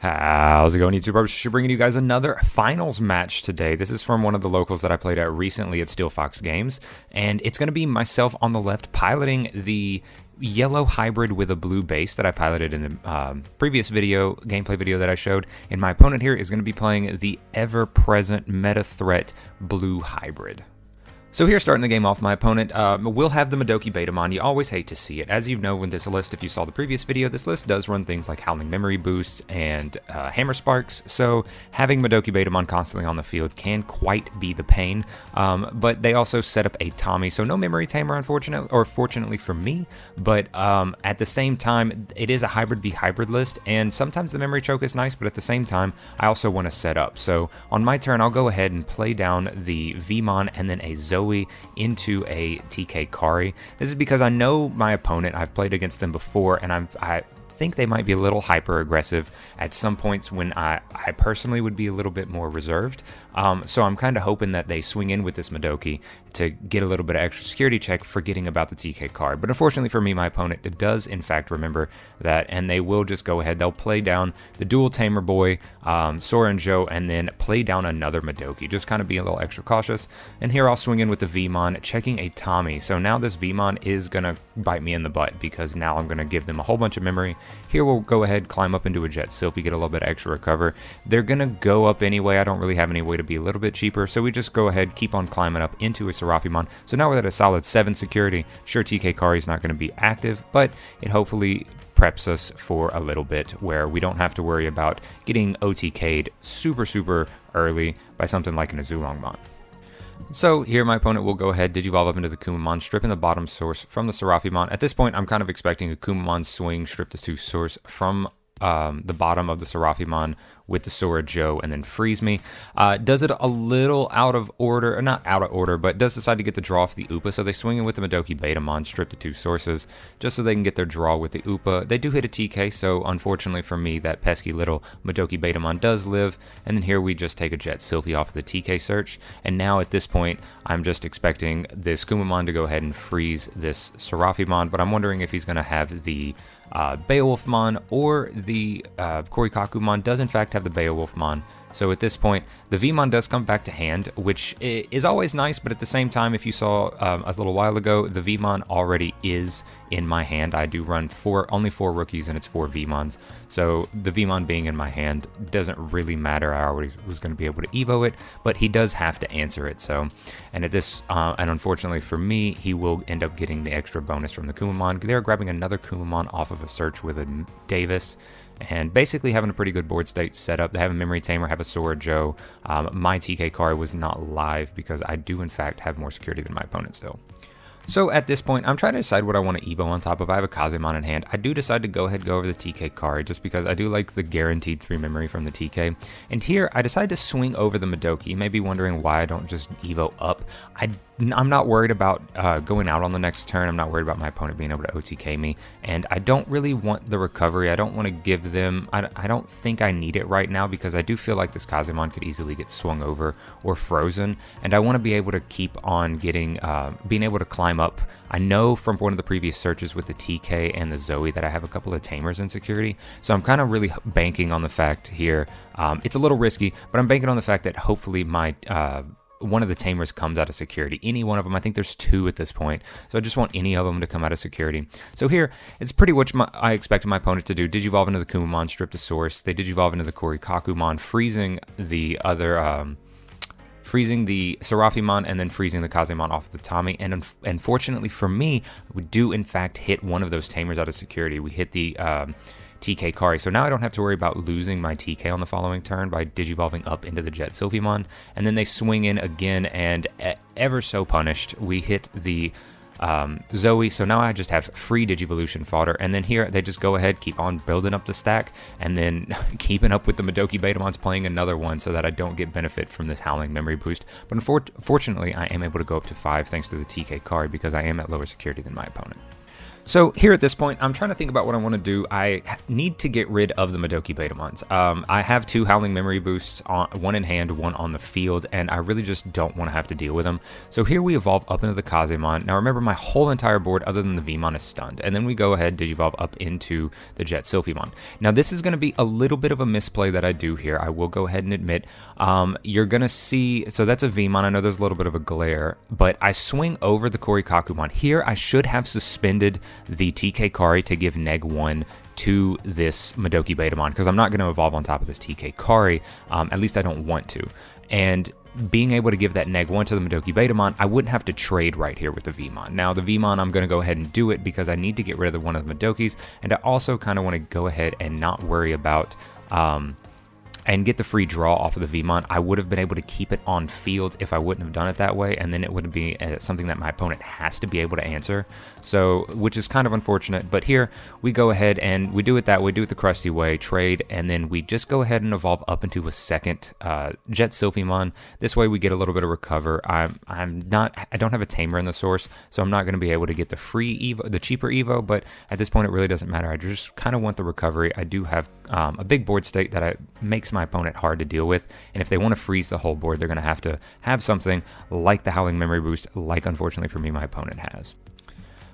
How's it going, YouTubers? Bringing you guys another finals match today. This is from one of the locals that I played at recently at Steel Fox Games, and it's going to be myself on the left piloting the yellow hybrid with a blue base that I piloted in the previous gameplay video that I showed, and my opponent here is going to be playing the ever-present meta threat blue hybrid. So here, starting the game off, my opponent will have the Madoki Betamon. You always hate to see it. As you know in this list, if you saw the previous video, this list does run things like Howling Memory Boosts and Hammer Sparks, so having Madoki Betamon constantly on the field can quite be the pain, but they also set up a Tommy, so no Memory Tamer, fortunately for me, but at the same time, it is a hybrid v hybrid list, and sometimes the Memory Choke is nice, but at the same time, I also want to set up. So on my turn, I'll go ahead and play down the Vmon and then a Zoe into a TK Kari. This is because I know my opponent, I've played against them before, and I think they might be a little hyper aggressive at some points when I personally would be a little bit more reserved. So I'm kind of hoping that they swing in with this Madoki to get a little bit of extra security check, forgetting about the TK card. But unfortunately for me, my opponent does in fact remember that, and they will just go ahead. They'll play down the dual Tamer Boy, Sora and Joe, and then play down another Madoki. Just kind of be a little extra cautious. And here I'll swing in with the Vmon, checking a Tommy. So now this Vmon is going to bite me in the butt because now I'm going to give them a whole bunch of memory. Here we'll go ahead, climb up into a Jet Sylphie, get a little bit extra recover. They're going to go up anyway. I don't really have any way to be a little bit cheaper, so we just go ahead, keep on climbing up into a Seraphimon. So now we're at a solid 7 security. Sure, TK Kari is not going to be active, but it hopefully preps us for a little bit where we don't have to worry about getting OTK'd super early by something like an Azulongmon. So here my opponent will go ahead, Digivolve up into the Kumamon, stripping the bottom source from the Seraphimon. At this point, I'm kind of expecting a Kumamon swing, strip the 2 source from the bottom of the Seraphimon with the Sora Joe, and then freeze me. Does it a little out of order, or not out of order, but does decide to get the draw off the Upa, so they swing in with the Madoki Betamon, strip the 2 sources, just so they can get their draw with the Upa. They do hit a TK, so unfortunately for me, that pesky little Madoki Betamon does live, and then here we just take a Jet Sylphie off the TK search, and now at this point, I'm just expecting this Kumamon to go ahead and freeze this Seraphimon, but I'm wondering if he's going to have the Beowulfmon or the Korikakumon. Does in fact have the Beowulfmon. So at this point, the Vmon does come back to hand, which is always nice, but at the same time, if you saw a little while ago, the Vmon already is in my hand. I do run only 4 rookies, and it's 4 Vmons. So the Vmon being in my hand doesn't really matter. I already was going to be able to Evo it, but he does have to answer it. So, and at this, and unfortunately for me, he will end up getting the extra bonus from the Kumamon. They're grabbing another Kumamon off of a search with a Davis, and basically having a pretty good board state set up. They have a Memory Tamer, have a Sora Joe. My TK Kari was not live because I do in fact have more security than my opponent still. So at this point, I'm trying to decide what I want to Evo on top of. I have a Kazemon in hand. I do decide to go ahead and go over the TK Kari just because I do like the guaranteed 3 memory from the TK. And here, I decide to swing over the Madoki. You may be wondering why I don't just Evo up. I'm not worried about going out on the next turn. I'm not worried about my opponent being able to OTK me. And I don't really want the recovery. I don't want to give them... I don't think I need it right now because I do feel like this Kazemon could easily get swung over or frozen. And I want to be able to keep on getting... being able to climb up. I know from one of the previous searches with the TK and the Zoe that I have a couple of Tamers in security, so I'm kind of really banking on the fact here, it's a little risky, but I'm banking on the fact that hopefully my one of the Tamers comes out of security. Any one of them. I think there's 2 at this point, so I just want any of them to come out of security. So here, it's pretty much I expected my opponent to do. Digivolve into the Kumamon, strip the source. They Digivolve into the Korikakumon, freezing the other... freezing the Seraphimon, and then freezing the Kazemon off the Tommy. And unfortunately for me, we do in fact hit one of those Tamers out of security. We hit the TK Kari. So now I don't have to worry about losing my TK on the following turn by Digivolving up into the Jet Sylphimon. And then they swing in again, and ever so punished, we hit the Zoe, so now I just have free Digivolution fodder, and then here they just go ahead, keep on building up the stack, and then keeping up with the Madoki Betamons, playing another one so that I don't get benefit from this Howling Memory Boost. But unfortunately, I am able to go up to 5 thanks to the TK Kari because I am at lower security than my opponent. So here at this point, I'm trying to think about what I want to do. I need to get rid of the Madoki Betamons. I have 2 Howling Memory Boosts, one in hand, one on the field, and I really just don't want to have to deal with them. So here we evolve up into the Kazemon. Now remember, my whole entire board, other than the Vmon, is stunned. And then we go ahead, Digivolve up into the Jet Sylphimon. Now this is going to be a little bit of a misplay that I do here. I will go ahead and admit. You're going to see, so that's a Vmon. I know there's a little bit of a glare, but I swing over the Korikakumon. Here I should have suspended the TK Kari to give -1 to this Madoki Betamon, because I'm not going to evolve on top of this TK Kari, at least I don't want to. And being able to give that -1 to the Madoki Betamon, I wouldn't have to trade right here with the Vmon. Now the Vmon, I'm going to go ahead and do it because I need to get rid of one of the Madokis, and I also kind of want to go ahead and not worry about and get the free draw off of the Vmon. I would have been able to keep it on field if I wouldn't have done it that way, and then it would be something that my opponent has to be able to answer, so which is kind of unfortunate. But here we go ahead and we do it that way, do it the Krusty way, trade, and then we just go ahead and evolve up into a second Jet Sylphimon. This way we get a little bit of recover. I don't have a tamer in the source, so I'm not going to be able to get the free Evo, the cheaper Evo, but at this point it really doesn't matter. I just kind of want the recovery. I do have a big board state that makes my opponent hard to deal with, and if they want to freeze the whole board, they're going to have something like the Howling Memory Boost, like unfortunately for me my opponent has.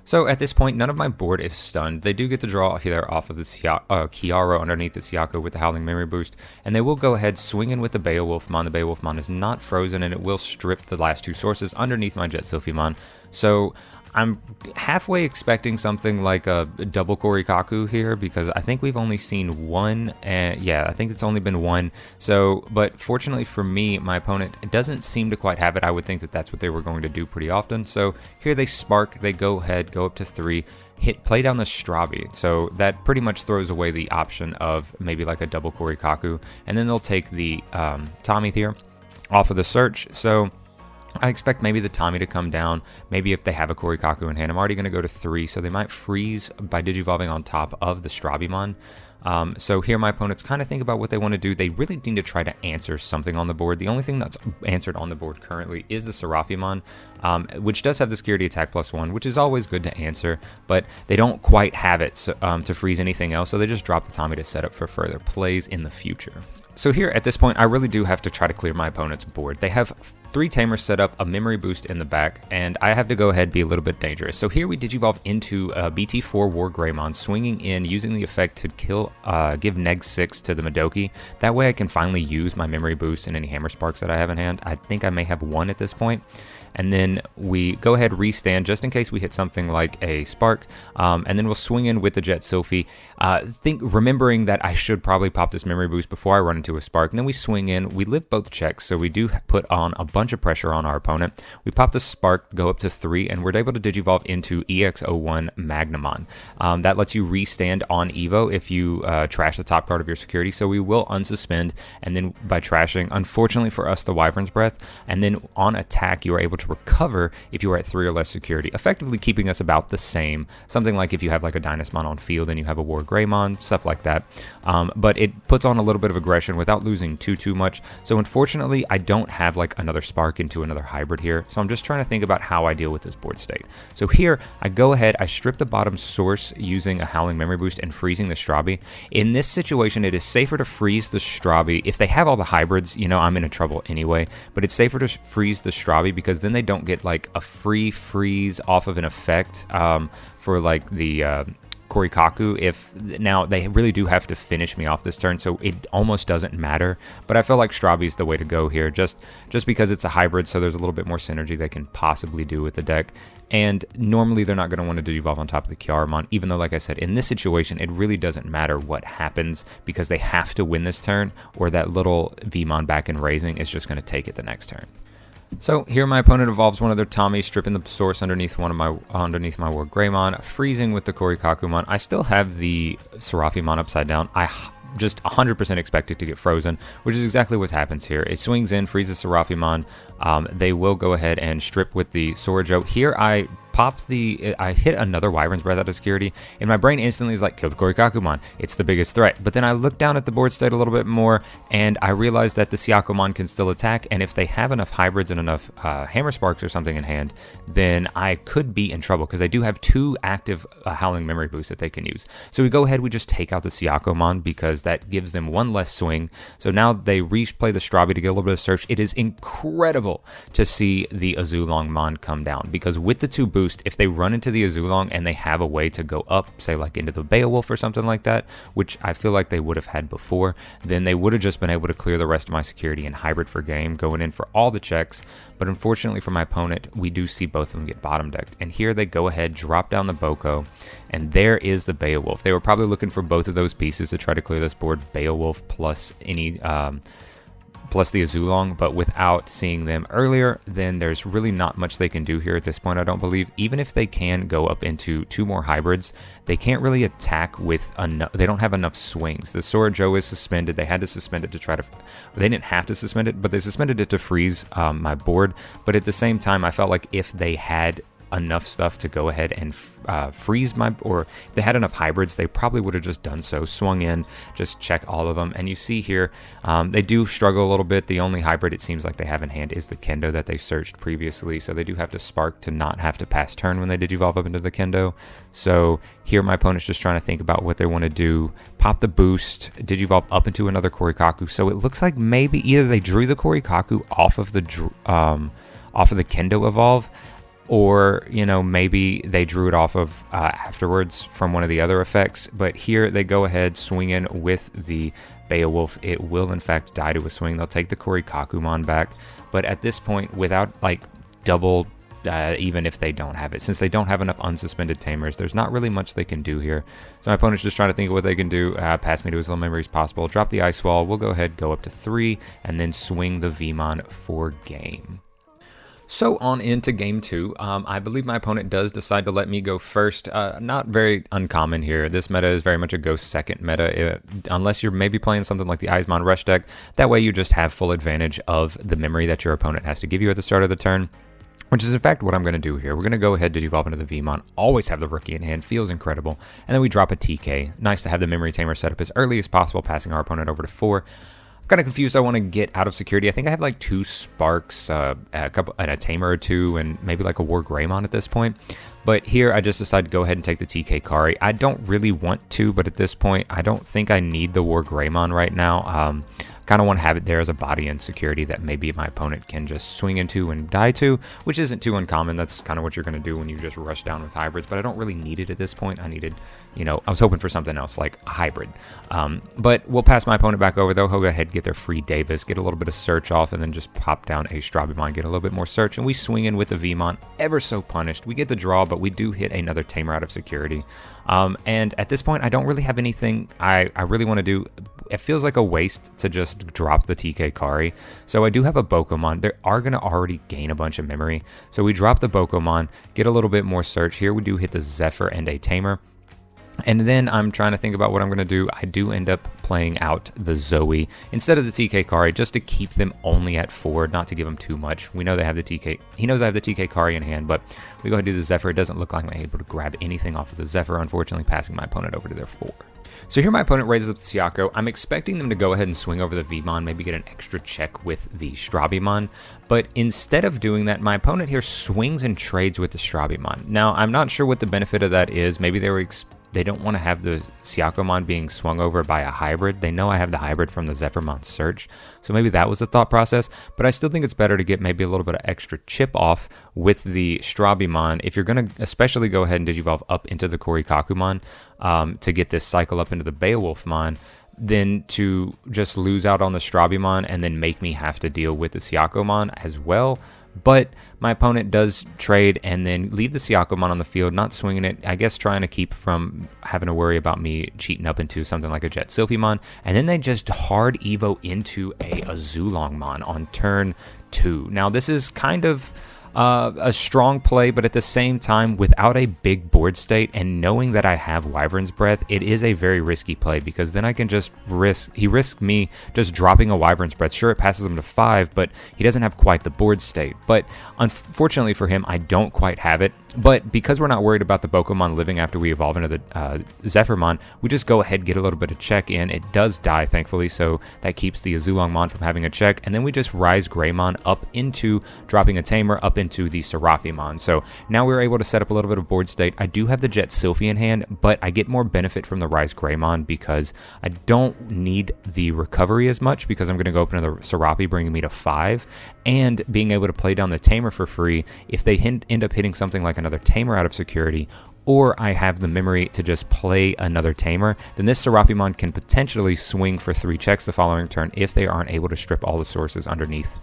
So at this point, none of my board is stunned. They do get the draw here off of the Kiaro underneath the Siako with the Howling Memory Boost, and they will go ahead swinging with the Beowulfmon. The Beowulfmon is not frozen, and it will strip the last 2 sources underneath my Jet Sylphimon. So I'm halfway expecting something like a double Korikaku here, because I think we've only seen one, yeah, I think it's only been one. So, but fortunately for me, my opponent doesn't seem to quite have it. I would think that that's what they were going to do pretty often. So here they spark, they go ahead, go up to 3, play down the Strabi. So that pretty much throws away the option of maybe like a double Korikaku, and then they'll take the Tommy here off of the search. So I expect maybe the Tommy to come down. Maybe if they have a Korikaku in hand, I'm already going to go to 3, so they might freeze by Digivolving on top of the Strabimon. So here my opponents kind of think about what they want to do. They really need to try to answer something on the board. The only thing that's answered on the board currently is the Seraphimon, which does have the Security Attack +1, which is always good to answer, but they don't quite have it to freeze anything else, so they just drop the Tommy to set up for further plays in the future. So here at this point, I really do have to try to clear my opponent's board. They have 3 Tamers set up, a Memory Boost in the back, and I have to go ahead and be a little bit dangerous. So here we Digivolve into BT4 War Greymon, swinging in, using the effect to give -6 to the Madoki. That way I can finally use my Memory Boost and any Hammer Sparks that I have in hand. I think I may have 1 at this point. And then we go ahead, restand, just in case we hit something like a Spark, and then we'll swing in with the Jet Sylphy, remembering that I should probably pop this Memory Boost before I run into a Spark, and then we swing in, we live both checks, so we do put on a bunch of pressure on our opponent. We pop the Spark, go up to 3, and we're able to Digivolve into EX01 Magnamon. That lets you restand on Evo if you trash the top card of your security, so we will unsuspend, and then by trashing, unfortunately for us, the Wyvern's Breath, and then on attack, you are able to recover if you are at 3 or less security, effectively keeping us about the same. Something like if you have like a Dynasmon on field and you have a War Greymon, stuff like that. But it puts on a little bit of aggression without losing too much. So unfortunately, I don't have like another Spark into another hybrid here. So I'm just trying to think about how I deal with this board state. So here, I go ahead, I strip the bottom source using a Howling Memory Boost and freezing the Strabi. In this situation, it is safer to freeze the Strabi. If they have all the hybrids, you know, I'm in trouble anyway, but it's safer to freeze the Strabi because then they don't get like a free freeze off of an effect for like the Korikaku. If now they really do have to finish me off this turn, so it almost doesn't matter, but I feel like Strabi is the way to go here, just because it's a hybrid, so there's a little bit more synergy they can possibly do with the deck. And normally they're not going to want to Digivolve on top of the Kiaramon, even though, like I said, in this situation it really doesn't matter what happens because they have to win this turn, or that little Vmon back in raising is just going to take it the next turn. So here my opponent evolves one of their Tommies, stripping the source underneath my War Greymon, freezing with the Korikakumon. I still have the Seraphimon upside down. I just 100% expect it to get frozen, which is exactly what happens here. It swings in, freezes Seraphimon. They will go ahead and strip with the Sorojo. Here I pops I hit another Wyvern's Breath out of security, and my brain instantly is like, kill the Korikakumon, it's the biggest threat. But then I look down at the board state a little bit more, and I realize that the Siakomon can still attack, and if they have enough hybrids and enough Hammer Sparks or something in hand, then I could be in trouble, because I do have 2 active Howling Memory boosts that they can use. So we go ahead, we just take out the Siakomon, because that gives them 1 less swing. So now they replay the Strabi to get a little bit of search. It is incredible to see the Azulongmon come down, because with the 2 boost, if they run into the Azulong and they have a way to go up, say like into the Beowulf or something like that, which I feel like they would have had before, then they would have just been able to clear the rest of my security and hybrid for game, going in for all the checks. But unfortunately for my opponent, we do see both of them get bottom decked. And here they go ahead, drop down the Boko, and there is the Beowulf. They were probably looking for both of those pieces to try to clear this board, Beowulf plus any plus the Azulong, but without seeing them earlier, then there's really not much they can do here at this point, I don't believe. Even if they can go up into 2 more hybrids, they can't really attack with enough. They don't have enough swings. The Sora Joe is suspended. They had to suspend it to try to... They didn't have to suspend it, but they suspended it to freeze my board. But at the same time, I felt like if they had enough stuff to go ahead and freeze or if they had enough hybrids, they probably would have just done so, swung in, just check all of them. And you see here, they do struggle a little bit. The only hybrid it seems like they have in hand is the Kendo that they searched previously, so they do have to spark to not have to pass turn when they digivolve up into the Kendo. So here my opponent's just trying to think about what they want to do. Pop the boost, digivolve up into another Korikaku. So it looks like maybe either they drew the Korikaku off of the Kendo evolve, or, you know, maybe they drew it off of afterwards from one of the other effects. But here they go ahead, swing in with the Beowulf. It will, in fact, die to a swing. They'll take the Korikakumon back. But at this point, without, like, double, even if they don't have it, since they don't have enough unsuspended tamers, there's not really much they can do here. So my opponent's just trying to think of what they can do. Pass me to as little memory as possible. Drop the Ice Wall. We'll go ahead, go up to 3, and then swing the Vmon for game. So on into game 2, I believe my opponent does decide to let me go first. Not very uncommon here. This meta is very much a go second meta, unless you're maybe playing something like the Eismon Rush deck. That way you just have full advantage of the memory that your opponent has to give you at the start of the turn, which is in fact what I'm going to do here. We're going to go ahead, digivolve into the Vmon, always have the rookie in hand, feels incredible, and then we drop a TK. Nice to have the memory tamer set up as early as possible, passing our opponent over to 4. Kind of confused. I want to get out of security. I think I have like 2 sparks, a couple, and a tamer or 2, and maybe like a War Greymon at this point. But here I just decided to go ahead and take the TK Kari. I don't really want to, but at this point I don't think I need the War Greymon right now. Kind of want to have it there as a body and security that maybe my opponent can just swing into and die to, which isn't too uncommon. That's kind of what you're going to do when you just rush down with hybrids, but I don't really need it at this point. I needed, you know, I was hoping for something else like a hybrid. But we'll pass my opponent back over though. He'll go ahead and get their free Davis, get a little bit of search off, and then just pop down a Strabimon, get a little bit more search, and we swing in with the Vmon, ever so punished. We get the draw, but we do hit another tamer out of security. And at this point, I don't really have anything I really want to do. It feels like a waste to just drop the TK Kari. So I do have a Bokomon. They are going to already gain a bunch of memory. So we drop the Bokomon, get a little bit more search. Here we do hit the Zephyr and a tamer. And then I'm trying to think about what I'm going to do. I do end up playing out the Zoe instead of the TK Kari, just to keep them only at 4, not to give them too much. We know they have the TK. He knows I have the TK Kari in hand, but we go ahead and do the Zephyr. It doesn't look like I'm able to grab anything off of the Zephyr, unfortunately, passing my opponent over to their 4. So here my opponent raises up the Siako. I'm expecting them to go ahead and swing over the Vmon, maybe get an extra check with the Strabimon. But instead of doing that, my opponent here swings and trades with the Strabimon. Now, I'm not sure what the benefit of that is. Maybe they don't want to have the Siakomon being swung over by a hybrid. They know I have the hybrid from the Zephyrmon search, so maybe that was the thought process. But I still think it's better to get maybe a little bit of extra chip off with the Strabimon if you're going to especially go ahead and digivolve up into the Korikakumon to get this cycle up into the Beowulfmon, than to just lose out on the Strabimon and then make me have to deal with the Siakomon as well. But my opponent does trade and then leave the Siakomon on the field, not swinging it, I guess trying to keep from having to worry about me cheating up into something like a Jet Sylphimon. And then they just hard Evo into a Azulongmon on turn 2. Now this is kind of a strong play, but at the same time, without a big board state and knowing that I have Wyvern's Breath, it is a very risky play because then I can just he risks me just dropping a Wyvern's Breath. Sure, it passes him to 5, but he doesn't have quite the board state. But unfortunately for him, I don't quite have it. But because we're not worried about the Pokemon living after we evolve into the Zephyrmon, we just go ahead, get a little bit of check in. It does die, thankfully, so that keeps the Azulongmon from having a check. And then we just rise Greymon up into dropping a Tamer up into the Seraphimon. So now we're able to set up a little bit of board state. I do have the Jet Sylphie in hand, but I get more benefit from the Rise Greymon because I don't need the recovery as much because I'm going to go up into the Seraphie, bringing me to 5, and being able to play down the Tamer for free. If they end up hitting something like another Tamer out of security, or I have the memory to just play another Tamer, then this Seraphimon can potentially swing for 3 checks the following turn if they aren't able to strip all the sources underneath,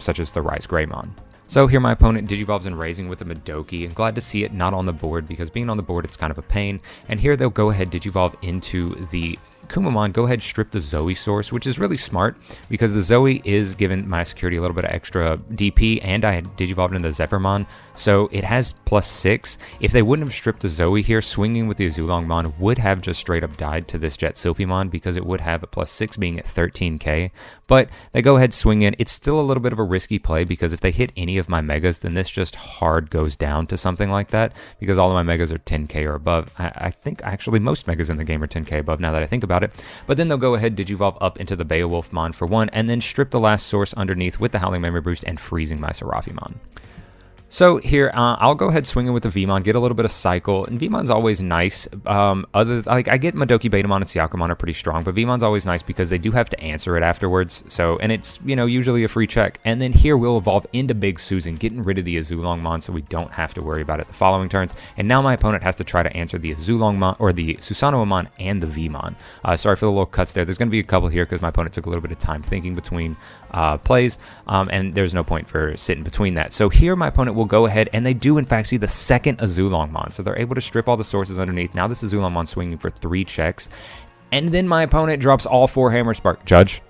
such as the Rise Greymon. So here my opponent Digivolves and Raising with a Madoki, and glad to see it not on the board because being on the board it's kind of a pain. And here they'll go ahead Digivolve into the Kumamon, go ahead strip the Zoe source, which is really smart because the Zoe is giving my security a little bit of extra DP, and I had Digivolved into the Zephyrmon, so it has +6. If they wouldn't have stripped the Zoe here, swinging with the Azulongmon would have just straight up died to this Jet Sylphimon because it would have a +6 being at 13k. But they go ahead swing in. It's still a little bit of a risky play because if they hit any of my Megas, then this just hard goes down to something like that because all of my Megas are 10k or above. I think actually most Megas in the game are 10k above now that I think about it. But then they'll go ahead Digivolve up into the Beowulfmon for 1 and then strip the last source underneath with the Howling Memory Boost and freezing my Seraphimon. So here, I'll go ahead swinging with the Vmon, get a little bit of cycle, and Vmon's always nice. I get Madoki, Betamon, and Siakamon are pretty strong, but Vmon's always nice because they do have to answer it afterwards. So, and it's usually a free check. And then here we'll evolve into Big Susan, getting rid of the Azulongmon, so we don't have to worry about it the following turns. And now my opponent has to try to answer the Azulongmon or the Susanomon and the Vmon. Sorry for the little cuts there. There's going to be a couple here because my opponent took a little bit of time thinking between plays, and there's no point for sitting between that. So here my opponent will go ahead, and they do in fact see the second Azulongmon, so they're able to strip all the sources underneath. Now this Azulongmon swinging for 3 checks, and then my opponent drops all 4 Hammer Spark. Judge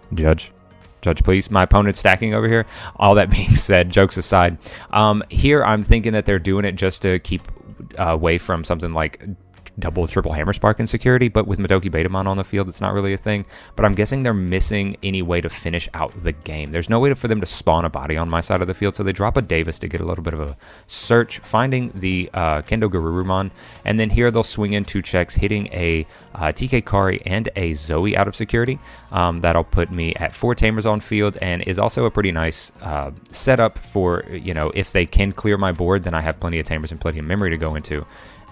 please. My opponent's stacking over here. All that being said, jokes aside, here I'm thinking that they're doing it just to keep away from something like double, triple Hammer Spark in security, but with Madoki Betamon on the field, it's not really a thing. But I'm guessing they're missing any way to finish out the game. There's no way for them to spawn a body on my side of the field, so they drop a Davis to get a little bit of a search, finding the Kendo Garurumon, and then here they'll swing in 2 checks, hitting a TK Kari and a Zoe out of security. That'll put me at 4 Tamers on field, and is also a pretty nice setup for, if they can clear my board, then I have plenty of Tamers and plenty of memory to go into.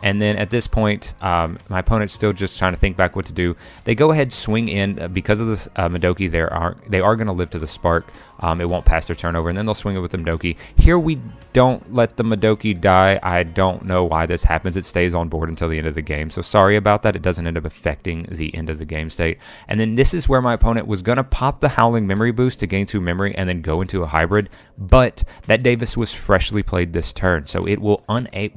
And then at this point, my opponent's still just trying to think back what to do. They go ahead, swing in. Because of this Madoki, they are going to live to the Spark. It won't pass their turnover, and then they'll swing it with the Madoki. Here we don't let the Madoki die. I don't know why this happens. It stays on board until the end of the game, so sorry about that. It doesn't end up affecting the end of the game state. And then this is where my opponent was going to pop the Howling Memory Boost to gain 2 memory and then go into a hybrid, but that Davis was freshly played this turn, so it will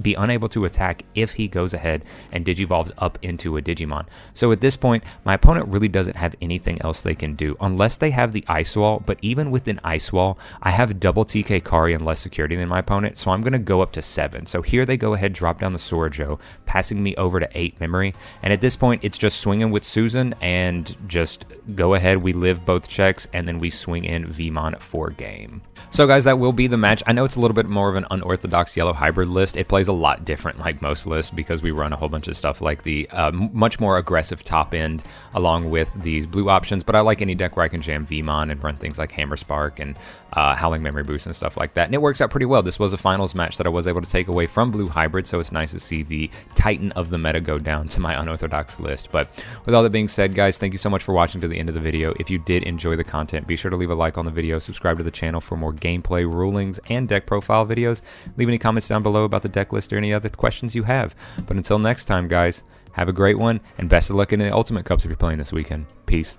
be unable to attack if he goes ahead and Digivolves up into a Digimon. So at this point, my opponent really doesn't have anything else they can do, unless they have the Ice Wall, but even with an Ice Wall, I have double TK Kari and less security than my opponent, so I'm going to go up to 7. So here they go ahead, drop down the Sorajo, passing me over to 8 memory, and at this point, it's just swinging with Susan, and just go ahead, we live both checks, and then we swing in Vmon for game. So guys, that will be the match. I know it's a little bit more of an unorthodox yellow hybrid list. It plays a lot different like most lists because we run a whole bunch of stuff like the much more aggressive top end along with these blue options, but I like any deck where I can jam Vmon and run things like Hammer Spark and Howling Memory Boost and stuff like that, and it works out pretty well. This was a finals match that I was able to take away from blue hybrid, so it's nice to see the titan of the meta go down to my unorthodox list. But with all that being said, guys, thank you so much for watching to the end of the video. If you did enjoy the content, be sure to leave a like on the video, subscribe to the channel for more gameplay, rulings, and deck profile videos. Leave any comments down below about the deck list or any other questions you have. But until next time, guys, have a great one, and best of luck in the Ultimate Cups if you're playing this weekend. Peace.